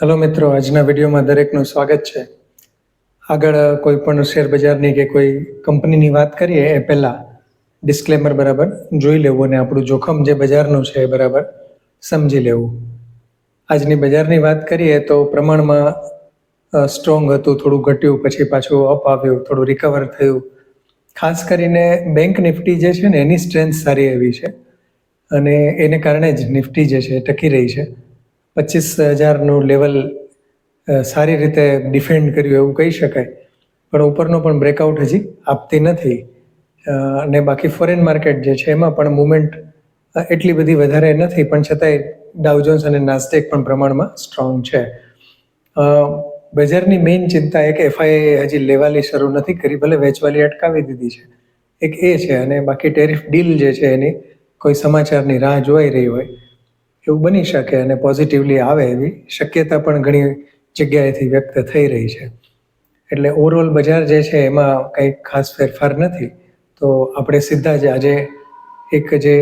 Hello મિત્રો, આજના વિડીયોમાં દરેકનું સ્વાગત છે. આગળ કોઈ પણ શેર બજારની કે કોઈ કંપનીની વાત કરીએ એ પહેલાં ડિસ્ક્લેમર બરાબર જોઈ લેવું અને આપણું જોખમ જે બજારનું છે એ બરાબર સમજી લેવું. આજની બજારની વાત કરીએ તો પ્રમાણમાં સ્ટ્રોંગ હતું, થોડું ઘટ્યું, પછી પાછું અપ આવ્યું, થોડું રિકવર થયું. ખાસ કરીને બેંક નિફ્ટી જે છે ને એની સ્ટ્રેન્થ સારી એવી છે અને એને કારણે જ નિફ્ટી જે છે એ ટકી રહી છે. 25,000નું લેવલ સારી રીતે ડિફેન્ડ કર્યું એવું કહી શકાય, પણ ઉપરનો પણ બ્રેકઆઉટ હજી આપતી નથી. અને બાકી ફોરેન માર્કેટ જે છે એમાં પણ મુવમેન્ટ એટલી બધી વધારે નથી, પણ છતાંય ડાઉ જોન્સ અને નાસ્ડેક પણ પ્રમાણમાં સ્ટ્રોંગ છે. બજારની મેઇન ચિંતા એક એફઆઈએ હજી લેવાલી શરૂ નથી કરી, ભલે વેચવાલી અટકાવી દીધી છે, એક એ છે. અને બાકી ટેરિફ ડીલ જે છે એની કોઈ સમાચારની રાહ જોવાઈ રહી હોય એવું બની શકે અને પોઝિટિવલી આવે એવી શક્યતા પણ ઘણી જગ્યાએથી વ્યક્ત થઈ રહી છે. એટલે ઓવરઓલ બજાર જે છે એમાં કંઈ ખાસ ફેરફાર નથી. તો આપણે સીધા જ આજે એક જે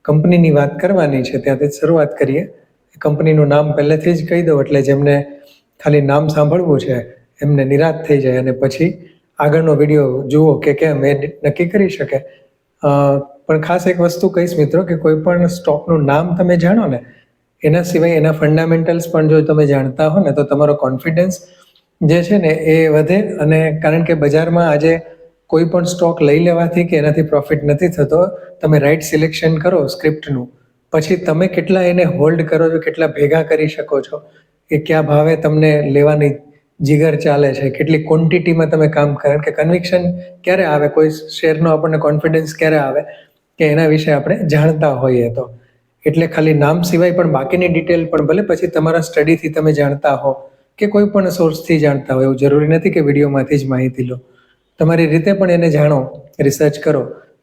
કંપનીની વાત કરવાની છે ત્યાંથી જ શરૂઆત કરીએ. કંપનીનું નામ પહેલેથી જ કહી દઉં એટલે જેમને ખાલી નામ સાંભળવું છે એમને નિરાશ થઈ જાય અને પછી આગળનો વિડીયો જુઓ કે કેમ એ નક્કી કરી શકે. પણ ખાસ એક વસ્તુ કહીશ મિત્રો કે કોઈ પણ સ્ટોકનું નામ તમે જાણો ને એના સિવાય એના ફંડામેન્ટલ્સ પણ જો તમે જાણતા હો ને તો તમારો કોન્ફિડન્સ જે છે ને એ વધે. અને કારણ કે બજારમાં આજે કોઈ પણ સ્ટોક લઈ લેવાથી કે એનાથી પ્રોફિટ નથી થતો. તમે રાઇટ સિલેક્શન કરો સ્ક્રિપ્ટનું, પછી તમે કેટલા એને હોલ્ડ કરો છો, કેટલા ભેગા કરી શકો છો, એ કયા ભાવે તમને લેવાની જીગર ચાલે છે, કેટલી ક્વોન્ટિટીમાં તમે કામ કરો. કારણ કે કન્વિક્શન ક્યારે આવે, કોઈ શેરનો આપણને કોન્ફિડન્સ ક્યારે આવે કે એના વિશે આપણે જાણતા હોઈએ તો. એટલે ખાલી નામ સિવાય પણ બાકીની ડિટેલ પણ ભલે પછી તમારા સ્ટડીથી તમે જાણતા હો કે કોઈ પણ સોર્સથી જાણતા હો, એવું જરૂરી નથી કે વિડીયોમાંથી જ માહિતી લો. તમારી રીતે પણ એને જાણો, રિસર્ચ કરો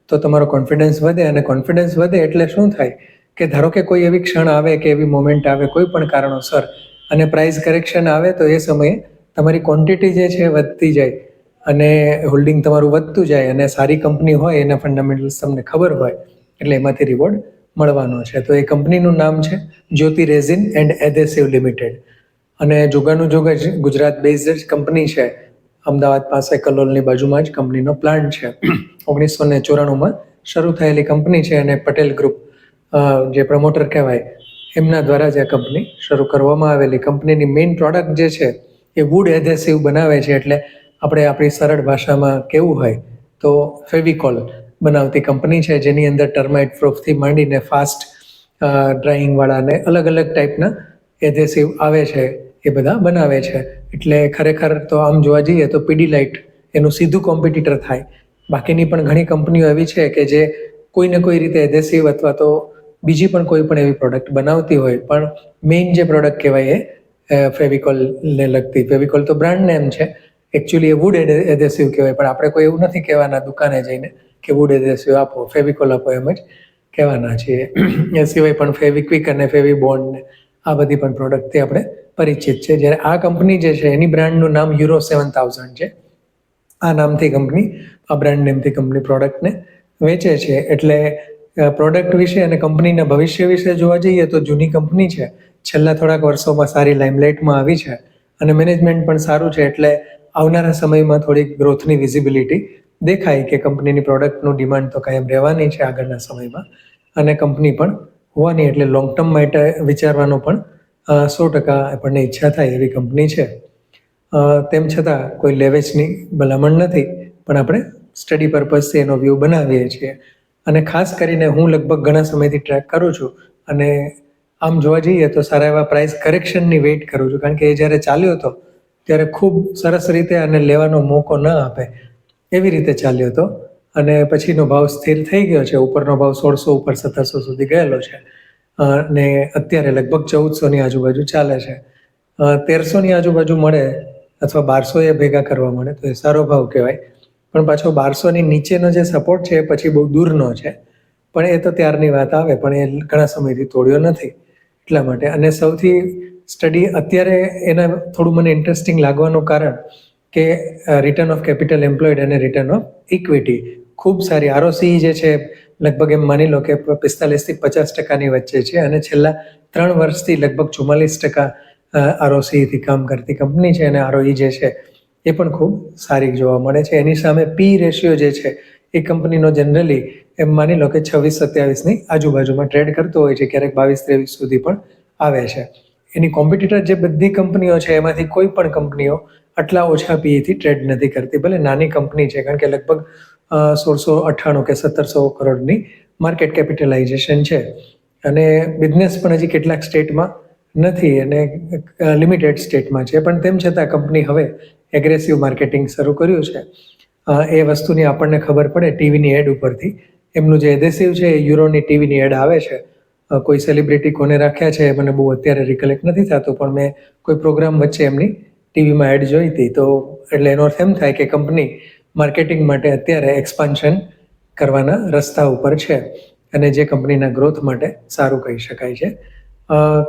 તો તમારો કોન્ફિડન્સ વધે. અને કોન્ફિડન્સ વધે એટલે શું થાય કે ધારો કે કોઈ એવી ક્ષણ આવે કે એવી મોમેન્ટ આવે કોઈ પણ કારણોસર અને પ્રાઇસ કરેક્શન આવે તો એ સમયે તમારી ક્વોન્ટિટી જે છે વધતી જાય અને હોલ્ડિંગ તમારું વધતું જાય અને સારી કંપની હોય, એના ફંડામેન્ટલ્સ તમને ખબર હોય એટલે એમાંથી રિવોર્ડ મળવાનો છે. તો એ કંપનીનું નામ છે જ્યોતિ રેઝિન એન્ડ એધેસિવ લિમિટેડ. અને જોગાનું જોગ જ ગુજરાત બેઝડ કંપની છે. અમદાવાદ પાસે કલોલની બાજુમાં જ કંપનીનો પ્લાન્ટ છે. 1994માં શરૂ થયેલી કંપની છે અને પટેલ ગ્રુપ જે પ્રમોટર કહેવાય એમના દ્વારા જ આ કંપની શરૂ કરવામાં આવેલી. કંપનીની મેઇન પ્રોડક્ટ જે છે એ વુડ એધેસિવ બનાવે છે. એટલે આપણે આપણી સરળ ભાષામાં કેવું હોય તો ફેવિકોલ બનાવતી કંપની છે, જેની અંદર ટર્માઇટ પ્રૂફથી માંડીને ફાસ્ટ ડ્રાઈંગવાળા અને અલગ અલગ ટાઈપના એધેસિવ આવે છે એ બધા બનાવે છે. એટલે ખરેખર તો આમ જોવા જઈએ તો પીડીલાઇટ એનું સીધું કોમ્પિટિટર થાય. બાકીની પણ ઘણી કંપનીઓ એવી છે કે જે કોઈને કોઈ રીતે એધેસિવ અથવા તો બીજી પણ કોઈ પણ એવી પ્રોડક્ટ બનાવતી હોય, પણ મેઇન જે પ્રોડક્ટ કહેવાય એ ફેવિકોલને લગતી. ફેવિકોલ તો બ્રાન્ડ નેમ છે, એકચ્યુઅલી એ વુડ એધેસિવ કહેવાય. પણ આપણે કોઈ એવું નથી કહેવાના દુકાને જઈને કે વુડ એધેસિવ આપો, ફેવિકોલ આપો, એમ જ કહેવાના છીએ. એ સિવાય પણ ફેવિક્વિક અને ફેવિબોન્ડ આ બધી પણ પ્રોડક્ટથી આપણે પરિચિત છે. જ્યારે આ કંપની જે છે એની બ્રાન્ડનું નામ યુરો 7000 છે. આ નામથી કંપની, આ બ્રાન્ડ નેમથી કંપની પ્રોડક્ટને વેચે છે. એટલે પ્રોડક્ટ વિશે અને કંપનીના ભવિષ્ય વિશે જોવા જઈએ તો જૂની કંપની છે, છેલ્લા થોડાક વર્ષોમાં સારી લાઇમલાઇટમાં આવી છે અને મેનેજમેન્ટ પણ સારું છે. એટલે આવનારા સમયમાં થોડીક ગ્રોથની વિઝિબિલિટી દેખાય કે કંપનીની પ્રોડક્ટનું ડિમાન્ડ તો કાયમ રહેવાની છે આગળના સમયમાં અને કંપની પણ હોવાની. એટલે લોંગ ટર્મ માટે વિચારવાનો પણ 100% આપણને ઈચ્છા થાય એવી કંપની છે. તેમ છતાં કોઈ લેવેચની ભલામણ નથી, પણ આપણે સ્ટડી પર્પઝથી એનો વ્યૂ બનાવીએ છીએ. અને ખાસ કરીને હું લગભગ ઘણા સમયથી ટ્રેક કરું છું અને આમ જોવા જઈએ તો સારા એવા પ્રાઇસ કરેક્શનની વેઇટ કરું છું. કારણ કે એ જ્યારે ચાલ્યો હતો ત્યારે ખૂબ સરસ રીતે અને લેવાનો મોકો ન આપે એવી રીતે ચાલ્યો હતો અને પછીનો ભાવ સ્થિર થઈ ગયો છે. ઉપરનો ભાવ 1600 ઉપર 1700 સુધી ગયેલો છે અને અત્યારે લગભગ 1400ની આજુબાજુ ચાલે છે. 1300ની આજુબાજુ મળે અથવા 1200 એ ભેગા કરવા મળે તો એ સારો ભાવ કહેવાય. પણ પાછો 1200ની નીચેનો જે સપોર્ટ છે એ પછી બહુ દૂરનો છે, પણ એ તો ત્યારની વાત આવે, પણ એ ઘણા સમયથી તોડ્યો નથી એટલા માટે. અને સૌથી સ્ટડી અત્યારે એના થોડું મને ઇન્ટરેસ્ટિંગ લાગવાનું કારણ કે રિટર્ન ઓફ કેપિટલ એમ્પ્લોયડ અને રિટર્ન ઓફ ઇક્વિટી ખૂબ સારી. આરઓસી જે છે લગભગ એમ માની લો કે 45 થી 50% વચ્ચે છે અને છેલ્લા 3 વર્ષથી લગભગ 44% ROCથી કામ કરતી કંપની છે અને ROE જે છે એ પણ ખૂબ સારી જોવા મળે છે. એની સામે પી રેશિયો જે છે એ કંપનીનો જનરલી એમ માની લો કે 26-27ની આજુબાજુમાં ટ્રેડ કરતો હોય છે, ક્યારેક 22-23 સુધી પણ આવે છે. એની કોમ્પિટિટર જે બધી કંપનીઓ છે એમાંથી કોઈ પણ કંપનીઓ આટલા ઓછા પીઈથી ટ્રેડ નથી કરતી. ભલે નાની કંપની છે, કારણ કે લગભગ 1698 કે 1700 કરોડની માર્કેટ કેપિટલાઇઝેશન છે અને બિઝનેસ પણ હજી કેટલાક સ્ટેટમાં નથી અને લિમિટેડ સ્ટેટમાં છે. પણ તેમ છતાં કંપની હવે એગ્રેસિવ માર્કેટિંગ શરૂ કર્યું છે. એ વસ્તુની આપણને ખબર પડે ટીવીની એડ ઉપરથી. એમનું જે એડેસિવ છે એ યુરોની ટીવીની એડ આવે છે. કોઈ સેલિબ્રિટી કોને રાખ્યા છે મને બહુ અત્યારે રિકલેક્ટ નથી થતું, પણ મેં કોઈ પ્રોગ્રામ વચ્ચે એમની ટીવીમાં એડ જોઈ હતી. તો એટલે એનો અર્થ એમ થાય કે કંપની માર્કેટિંગ માટે અત્યારે એક્સપાન્શન કરવાના રસ્તા ઉપર છે અને જે કંપનીના ગ્રોથ માટે સારું કહી શકાય છે.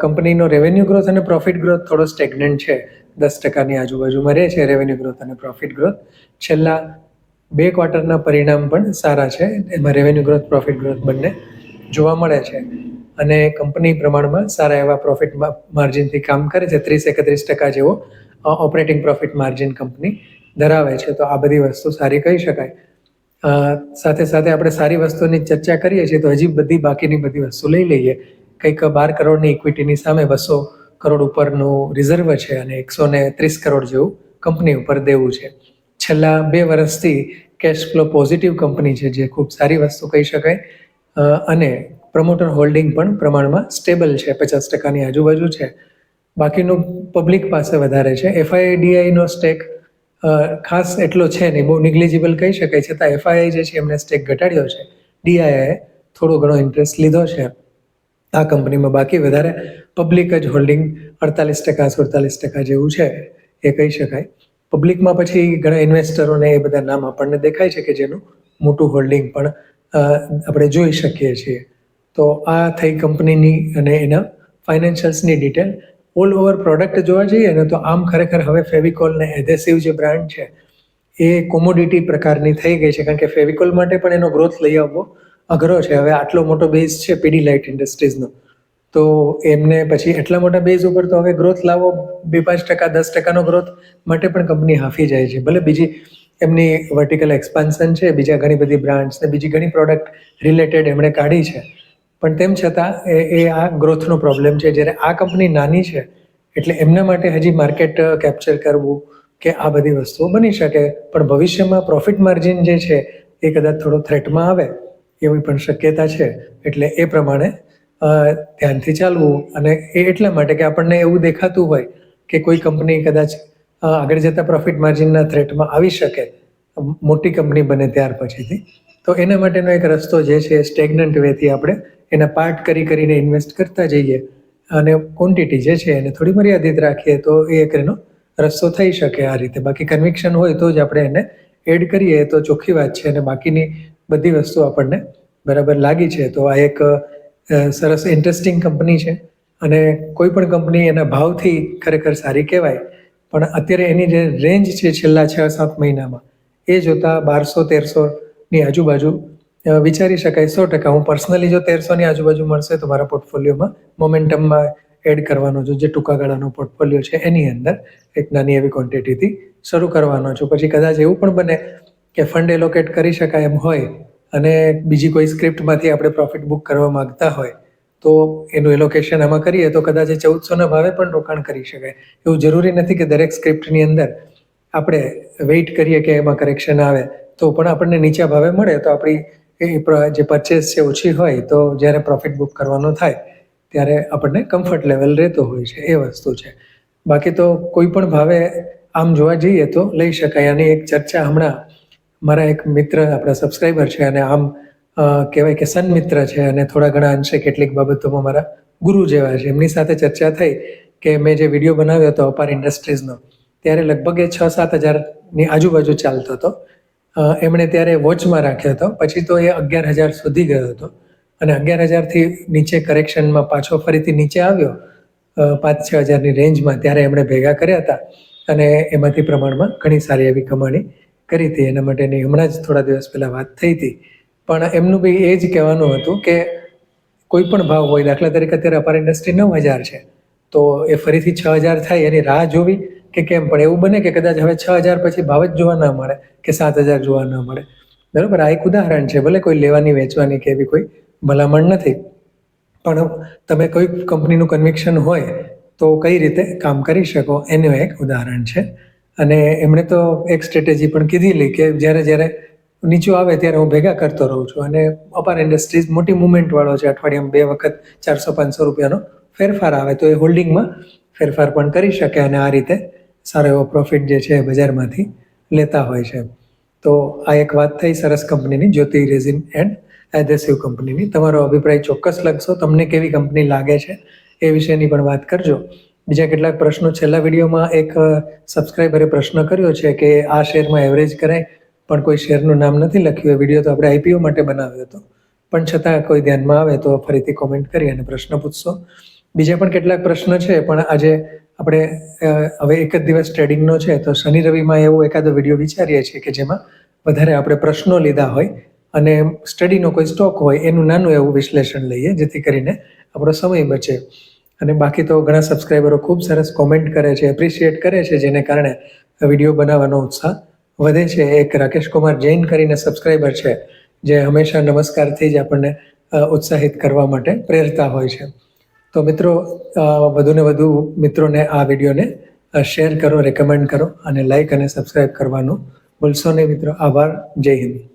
કંપનીનો રેવન્યુ ગ્રોથ અને પ્રોફિટ ગ્રોથ થોડો સ્ટેગ્નન્ટ છે, 10%ની આજુબાજુમાં રહે છે રેવન્યુ ગ્રોથ અને પ્રોફિટ ગ્રોથ. છેલ્લા 2 ક્વાર્ટરના પરિણામ પણ સારા છે, એમાં રેવન્યુ ગ્રોથ પ્રોફિટ ગ્રોથ બંને જોવા મળે છે અને કંપની પ્રમાણમાં સારા એવા પ્રોફિટ માર્જિનથી કામ કરે છે. 30-31% જેવો ઓપરેટિંગ પ્રોફિટ માર્જિન કંપની ધરાવે છે. તો આ બધી વસ્તુ સારી કહી શકાય. સાથે સાથે આપણે સારી વસ્તુની ચર્ચા કરીએ છીએ તો હજી બાકીની બધી વસ્તુ લઈ લઈએ. કંઈક 12 કરોડની ઇક્વિટીની સામે 200 કરોડ ઉપરનું રિઝર્વ છે અને 130 કરોડ જેવું કંપની ઉપર દેવું છે. છેલ્લા 2 વર્ષથી કેશ ફ્લો પોઝિટિવ કંપની છે, જે ખૂબ સારી વસ્તુ કહી શકાય. અને પ્રમોટર હોલ્ડિંગ પણ પ્રમાણમાં સ્ટેબલ છે, 50%ની આજુબાજુ છે. બાકીનું પબ્લિક પાસે વધારે છે. FIDIનો સ્ટેક ખાસ એટલો છે નહીં, બહુ નિગ્લિજિબલ કહી શકાય. છતાં FII જે છે એમને સ્ટેક ઘટાડ્યો છે. DIIએ થોડો ઘણો ઇન્ટરેસ્ટ લીધો છે આ કંપનીમાં. બાકી વધારે પબ્લિક જ હોલ્ડિંગ 48%-47% જેવું છે એ કહી શકાય. પબ્લિકમાં પછી ઘણા ઇન્વેસ્ટરોને એ બધા નામ આપણને દેખાય છે કે જેનું મોટું હોલ્ડિંગ પણ આપણે જોઈ શકીએ છીએ. તો આ થઈ કંપનીની અને એના ફાઇનાન્શિયલ્સની ડિટેલ. ઓલ ઓવર પ્રોડક્ટ જોવા જઈએ ને તો આમ ખરેખર હવે ફેવિકોલ ને એધેસિવ જે બ્રાન્ડ છે એ કોમોડિટી પ્રકારની થઈ ગઈ છે, કારણ કે ફેવિકોલ માટે પણ એનો ગ્રોથ લઈ આવવો અઘરો છે. હવે આટલો મોટો બેઝ છે પીડીલાઇટ ઇન્ડસ્ટ્રીઝનો, તો એમને પછી એટલા મોટા બેઝ ઉપર તો હવે ગ્રોથ લાવવો 2-5%, 10%નો ગ્રોથ માટે પણ કંપની હાંફી જાય છે. ભલે બીજી એમની વર્ટિકલ એક્સપાન્શન છે, બીજા ઘણી બધી બ્રાન્ડ્સ ને બીજી ઘણી પ્રોડક્ટ રિલેટેડ એમણે કાઢી છે, પણ તેમ છતાં એ આ ગ્રોથનો પ્રોબ્લેમ છે. જ્યારે આ કંપની નાની છે એટલે એમના માટે હજી માર્કેટ કેપ્ચર કરવું કે આ બધી વસ્તુઓ બની શકે, પણ ભવિષ્યમાં પ્રોફિટ માર્જિન જે છે એ કદાચ થોડો થ્રેટમાં આવે એવી પણ શક્યતા છે. એટલે એ પ્રમાણે ધ્યાનથી ચાલવું. અને એ એટલા માટે કે આપણને એવું દેખાતું હોય કે કોઈ કંપની કદાચ આગળ જતાં પ્રોફિટ માર્જિનના થ્રેટમાં આવી શકે, મોટી કંપની બને ત્યાર પછીથી, તો એના માટેનો એક રસ્તો જે છે સ્ટેગ્નન્ટ વેથી આપણે એના પાર્ટ કરીને ઇન્વેસ્ટ કરતા જઈએ અને ક્વોન્ટિટી જે છે એને થોડી મર્યાદિત રાખીએ તો એ એક એનો રસ્તો થઈ શકે આ રીતે. બાકી કન્વિક્શન હોય તો જ આપણે એને એડ કરીએ તો ચોખ્ખી વાત છે, અને બાકીની બધી વસ્તુ આપણને બરાબર લાગી છે. તો આ એક સરસ ઇન્ટરેસ્ટિંગ કંપની છે અને કોઈ પણ કંપની એના ભાવથી ખરેખર સારી કહેવાય, પણ અત્યારે એની જે રેન્જ છે છેલ્લા 6-7 મહિનામાં એ જોતાં 1200-1300ની આજુબાજુ વિચારી શકાય 100%. હું પર્સનલી જો 1300ની આજુબાજુ મળશે તો મારા પોર્ટફોલિયોમાં મોમેન્ટમમાં એડ કરવાનો છું, જે ટૂંકા ગાળાનો પોર્ટફોલિયો છે એની અંદર એક નાની એવી ક્વોન્ટિટીથી શરૂ કરવાનો છું. પછી કદાચ એવું પણ બને કે ફંડ એલોકેટ કરી શકાય એમ હોય અને બીજી કોઈ સ્ક્રિપ્ટમાંથી આપણે પ્રોફિટ બુક કરવા માગતા હોય તો એનું એલોકેશન આમાં કરીએ તો કદાચ 1400ના ભાવે પણ રોકાણ કરી શકાય. એવું જરૂરી નથી કે દરેક સ્ક્રિપ્ટની અંદર આપણે વેઇટ કરીએ કે એમાં કરેક્શન આવે તો પણ આપણને નીચા ભાવે મળે તો આપણી જે પરચેસ છે ઓછી હોય તો જ્યારે પ્રોફિટ બુક કરવાનો થાય ત્યારે આપણને કમ્ફર્ટ લેવલ રહેતો હોય છે. એ વસ્તુ છે. બાકી તો કોઈ પણ ભાવે આમ જોવા જઈએ તો લઈ શકાય. આની એક ચર્ચા હમણાં મારા એક મિત્ર, આપણા સબસ્ક્રાઈબર છે અને આમ કહેવાય કે સન્મિત્ર છે અને થોડા ઘણા અંશે કેટલીક બાબતોમાં મારા ગુરુ જેવા છે, એમની સાથે ચર્ચા થઈ કે મેં જે વિડીયો બનાવ્યો હતો અપાર ઇન્ડસ્ટ્રીઝનો, ત્યારે લગભગ એ 6-7 હજારની આજુબાજુ ચાલતો હતો. એમણે ત્યારે વોચમાં રાખ્યો હતો, પછી તો એ 11,000 સુધી ગયો હતો અને 11,000થી નીચે કરેક્શનમાં પાછો ફરીથી નીચે આવ્યો 5-6 હજારની રેન્જમાં. ત્યારે એમણે ભેગા કર્યા હતા અને એમાંથી પ્રમાણમાં ઘણી સારી એવી કમાણી કરી હતી. એના માટેની હમણાં જ થોડા દિવસ પહેલાં વાત થઈ હતી. પણ એમનું બી એ જ કહેવાનું હતું કે કોઈ પણ ભાવ હોય, દાખલા તરીકે અત્યારે અપાર ઇન્ડસ્ટ્રી 9,000 છે, તો એ ફરીથી 6,000 થાય એની રાહ જોવી કે કેમ? પણ એવું બને કે કદાચ હવે 6,000 પછી ભાવ જ જોવા ના મળે કે 7,000 જોવા ના મળે. બરાબર, આ એક ઉદાહરણ છે. ભલે કોઈ લેવાની વેચવાની કે એવી કોઈ ભલામણ નથી, પણ તમે કોઈ કંપનીનું કન્વિક્શન હોય તો કઈ રીતે કામ કરી શકો એનું એક ઉદાહરણ છે. અને એમણે તો એક સ્ટ્રેટેજી પણ કીધેલી કે જ્યારે નીચું આવે ત્યારે હું ભેગા કરતો રહું છું. અને અપાર ઇન્ડસ્ટ્રીઝ મોટી મુવમેન્ટવાળો છે, અઠવાડિયામાં 2 વખત 400-500 રૂપિયાનો ફેરફાર આવે તો એ હોલ્ડિંગમાં ફેરફાર પણ કરી શકે અને આ રીતે સારો એવો પ્રોફિટ જે છે બજારમાંથી લેતા હોય છે. તો આ એક વાત થઈ સરસ કંપનીની, જ્યોતિ રેઝિન એન્ડ એડહેસિવ કંપનીની. તમારો અભિપ્રાય ચોક્કસ લખશો. તમને કેવી કંપની લાગે છે એ વિશેની પણ વાત કરજો. બીજા કેટલાક પ્રશ્નો છેલ્લા વિડીયોમાં એક સબસ્ક્રાઈબરે પ્રશ્ન કર્યો છે કે આ શેરમાં એવરેજ કરાય, પણ કોઈ શેરનું નામ નથી લખ્યું. એ વિડીયો તો આપણે આઈપીઓ માટે બનાવ્યો હતો, પણ છતાં કોઈ ધ્યાનમાં આવે તો ફરીથી કોમેન્ટ કરી અને પ્રશ્ન પૂછશો. બીજા પણ કેટલાક પ્રશ્ન છે, પણ આજે આપણે હવે એક જ દિવસ ટ્રેડિંગનો છે તો શનિ રવિમાં એવો એકાદો વિડીયો વિચારીએ છીએ કે જેમાં વધારે આપણે પ્રશ્નો લીધા હોય અને સ્ટડીનો કોઈ સ્ટોક હોય એનું નાનું એવું વિશ્લેષણ લઈએ, જેથી કરીને આપણો સમય બચે. અને બાકી તો ઘણા સબસ્ક્રાઈબરો ખૂબ સરસ કોમેન્ટ કરે છે, એપ્રિશિએટ કરે છે, જેને કારણે વિડીયો બનાવવાનો ઉત્સાહ વધે છે. એક રાકેશ કુમાર જૈન કરીને સબસ્ક્રાઈબર છે, જે હંમેશા નમસ્કારથી જ આપણને ઉત્સાહિત કરવા માટે પ્રેરતા હોય છે. તો મિત્રો, વધુને વધુ મિત્રોને આ વિડીયોને શેર કરો, રેકમેન્ડ કરો અને લાઈક અને સબસ્ક્રાઈબ કરવાનું ભૂલશો નહીં મિત્રો. આભાર. જય હિન્દ.